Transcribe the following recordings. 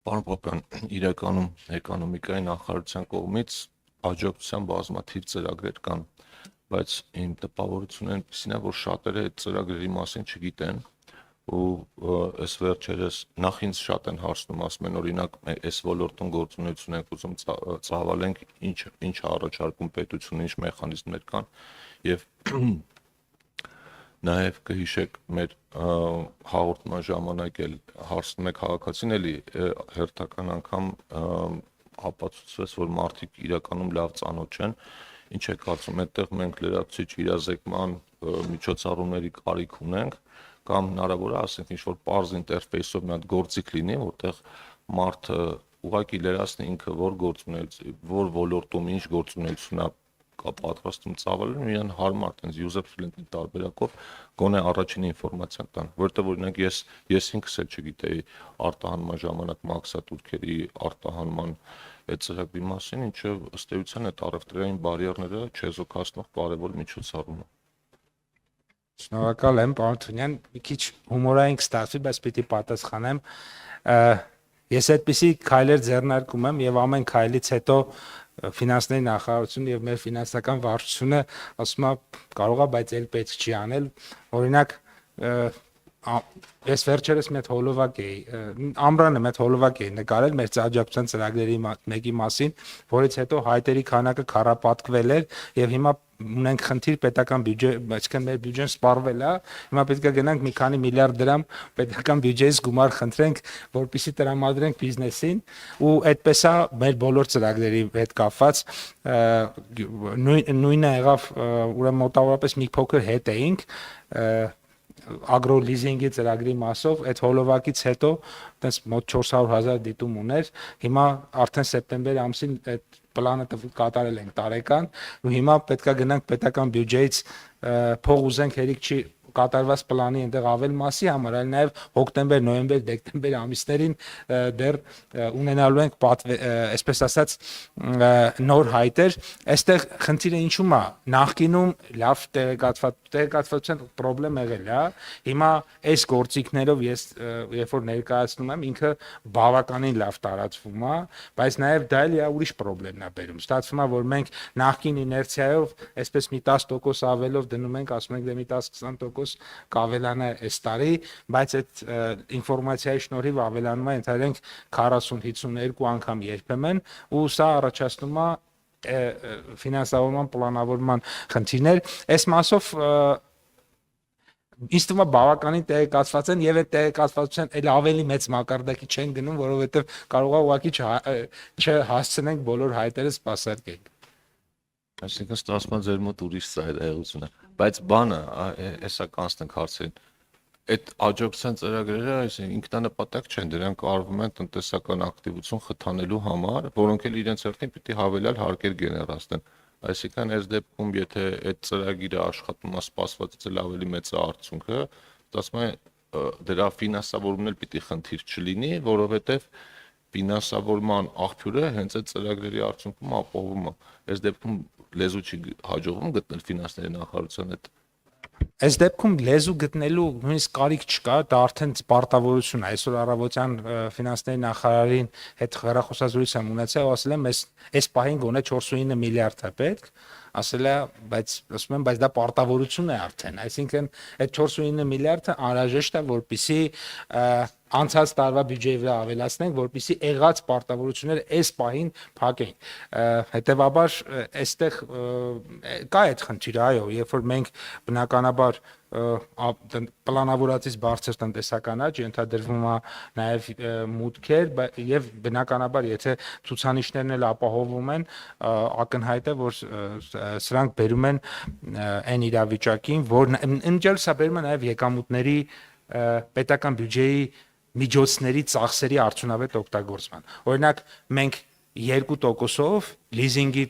Պարոն Պապյան, իրականում էկոնոմիկայի նախարարության կողմից աջակցության բազմաթիվ ծրագրեր կան, բայց իմ տպավորությունն այնպեսին է, որ շատերը այդ ծրագրերի մասին չգիտեն ու այս վերջերս նախ ինձ շատ են հարցնում, ասում են օրինակ այս ոլորտում գործունեություն ենք ուզում ծավալենք, ինչ առաջարկում պետությունը, ինչ մեխանիզմներ կան եւ Նաև կհիշեք մեր հաղորդման ժամանակ էլ հարցնում եք քաղաքացին էլի հերթական անգամ ապացուցվեց, որ մարդիկ իրականում լավ ծանոթ չեն, ինչ է կարծում, այդտեղ մենք լրացուցիչ իրազեկման միջոցառումների կարիք ունենք կամ հնարավոր է ասենք ինչ որ պարզ ինտերֆեյսով մի հատ գործիք լինի, որտեղ մարդը ուղղակի լրացնի ինքը որ ոլորտում ինչ գործունեություն է կա պատրաստում ծավալել իրան հարմար տենց user friendly տարբերակով գոնե առաջին ինֆորմացիան տան, որովհետև օրինակ ես ինքս էլ չգիտեի արտահանման ժամանակ մաքսատուրքերի արտահանման այդ ծրագրի մասին, ինչը ըստ էության այդ առևտրային բարիերները չեզոքացնող կարևոր միջոցառում է։ Շնորհակալ եմ, պարոն Թունյան, մի քիչ հումորային կստացվի, բայց պիտի պատասխանեմ։ Ես այդպիսի քայլեր ձեռնարկում եմ եւ ամեն քայլից հետո ֆինանսների նախարարությունը եւ մեր ֆինանսական վարչությունը ասում է կարող է, բայց էլ պետք չի անել։ Օրինակ ես վերջերս մի հատ հոլովակ էի, ամռանը մի հատ հոլովակ էի նկարել մեր աջակցության ծրագրերի մեկի մասին, որից հետո հայտերի քանակը քառապատկվել էր եւ հիմա ունենք խնդիր պետական բյուջե, այսինքն մեր բյուջեն սպառվել է, հիմա պետք է գնանք մի քանի միլիարդ դրամ պետական բյուջեից գումար խնդրենք, որպեսզի տրամադրենք բիզնեսին ու այդպես է մեր բոլոր ծրագրերի հետ կապված նույնը եղավ, ուրեմն մոտավորապես մի փոքր հետ էինք ագրո լիզինգի ծրագրի մասով այդ հոլովակից հետո այտենց մոտ 400,000 դիտում ուներ, հիմա արդեն սեպտեմբեր ամսին այդ պլանը կատարել ենք տարեկան ու հիմա պետքա գնանք պետական բյուջեից փող ուզենք հերիք չի կատարված պլանի այնտեղ ավել մասի համար, այլ նաև հոկտեմբեր, նոյեմբեր, դեկտեմբեր ամիսներին դեռ ունենալու ենք այսպես ասած նոր հայտեր, այստեղ խնդիրը ինչու՞մ է, նախկինում լավ տեղեկատվության խնդրեմ եղել է, հիմա այս գործիքներով ես երբ որ ներկայացնում եմ, ինքը բավականին լավ տարածվում է, բայց նաև դա էլ ուրիշ խնդիրն է բերում, ստացվում է, որ մենք նախկին իներցիայով այսպես մի 10% ավելով դնում ենք, ասում ենք դե մի 10-20% կավելանա այս տարի, բայց այդ ինֆորմացիայի շնորհիվ ավելանում է ընդհանրենք 40-52 անգամ երբեմն ու սա առաջացնում է ֆինանսավորման պլանավորման խնդիրներ, այս մասով ինձ թվում է բավականին տեղեկացված են եւ այդ տեղեկացվածության էլ ավելի մեծ մակարդակի չեն գնում, որովհետեւ կարող է ուղղակի չհասցնենք բոլոր հայտերը սպասարկել։ Այսինքն ստացվում է ձեր մոտ ուրիշ ծայրահեղություն է, բայց բանը, հեսա կանցնենք հարցերին, այդ աջակցության ծրագրերը այսինքն ինքնանպատակ չեն, դրանք արվում են տնտեսական ակտիվություն խթանելու համար, որոնք էլ իրենց հերթին պիտի հավելյալ հարկեր գեներացնեն։ Այսինքն այս դեպքում եթե այդ ծրագիրը աշխատում է սպասվածից էլ ավելի մեծ է արդյունքը, ասում է դրա ֆինանսավորումն էլ պիտի խնդիր չլինի, որովհետև ֆինանսավորման աղբյուրը հենց այդ ծրագրերի արդյունքում ապահովում է։ Այս դեպքում լեզու չի հաջողվում գտնել ֆինանսների նախարարության հետ։ Այս դեպքում լեզու գտնելու նույնիսկ կարիք չկա, դա արդեն պարտավորություն է։ Այսօր առավոտյան ֆինանսների նախարարին հետ հեռախոսազրույց եմ ունեցել, ասել եմ, այս պահին գոնե 4.9 միլիարդ է պետք, ասել է, բայց ասում եմ, բայց դա պարտավորություն է արդեն, այսինքն այդ 4.9 միլիարդը անհրաժեշտ է, որպեսզի անցած տարվա բյուջեի վրա ավելացնենք, որպեսզի եղած պարտավորությունները այս պահին փակեն։ Հետևաբար այստեղ կա այդ խնդիրը, այո, երբ որ մենք բնականաբար պլանավորածից բարձր տնտեսական աճ ենթադրվում է նաև մուտքեր եւ բնականաբար եթե ցուցանիշներն էլ ապահովում են ակնհայտ է որ սրանք բերում են այն իրավիճակին որ ընջել սա բերում է նաև եկամուտների պետական բյուջեի միջոցների ծախսերի արդյունավետ օգտագործման օրինակ մենք 2%-ով լիզինգի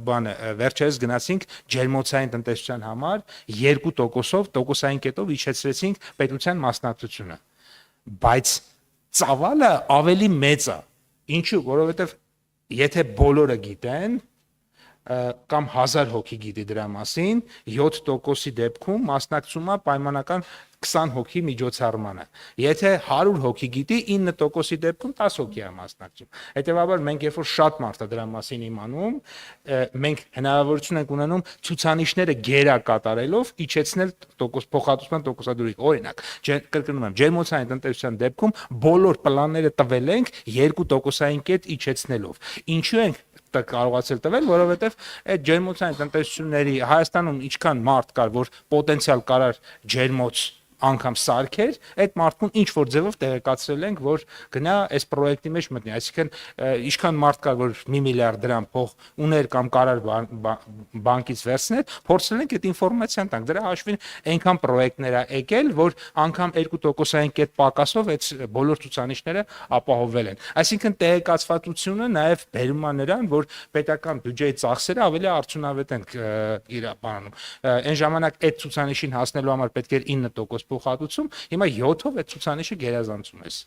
բանը վերջերս գնացինք ջերմոցային տնտեսության համար 2%-ով տոկոսային կետով իջեցրեցինք պետության մասնակցությունը բայց ծավալը ավելի մեծ է ինչու որովհետև եթե բոլորը գիտեն կամ 1000 հոգի գիտի դրա մասին, 7%-ի դեպքում մասնակցում է պայմանական 20 հոգի միջոցառմանը։ Եթե 100 հոգի գիտի, 9%-ի դեպքում 10 հոգի է մասնակցում։ Հետևաբար մենք երբ որ շատ մարդ է դրա մասին իմանում, մենք հնարավորություն ենք ունենում ցուցանիշները գերա կատարելով իջեցնել փոխհատուցման տոկոսադրույք։ Օրինակ, կրկնում եմ, ջերմոցային տնտեսության դեպքում բոլոր պլանները տվել ենք 2%-ային կետ իջեցնելով։ Ինչու ենք կարողացել տվել, որովհետև այդ ջերմոցային տնտեսությունների Հայաստանում ինչքան մարդ կար, որ պոտենցիալ կարար ջերմոց անգամ սարքեր, այդ մարդուն ինչ որ ձևով տեղեկացրել ենք, որ գնա այս պրոյեկտի մեջ մտնի, այսինքն ինչքան մարդ կար, որ 1 միլիարդ դրամ փող ուներ կամ կարար բանկից վերցնել, փորձել ենք այդ ինֆորմացիան տանք։ Դրա հաշվին այնքան պրոյեկտներ ա եկել, որ անգամ 2%-ային կետ պակասով այդ բոլոր ցուցանիշները ապահովվել են։ Այսինքն տեղեկացվածությունը նաև բերում է նրան, որ պետական բյուջեի ծախսերը ավելի արդյունավետ են իրապանում։ Այն ժամանակ այդ ցուցանիշին հասնելու համար պետք էր 9% փոխհատուցում, հիմա 7-ով այդ ցուցանիշը գերազանցում ես։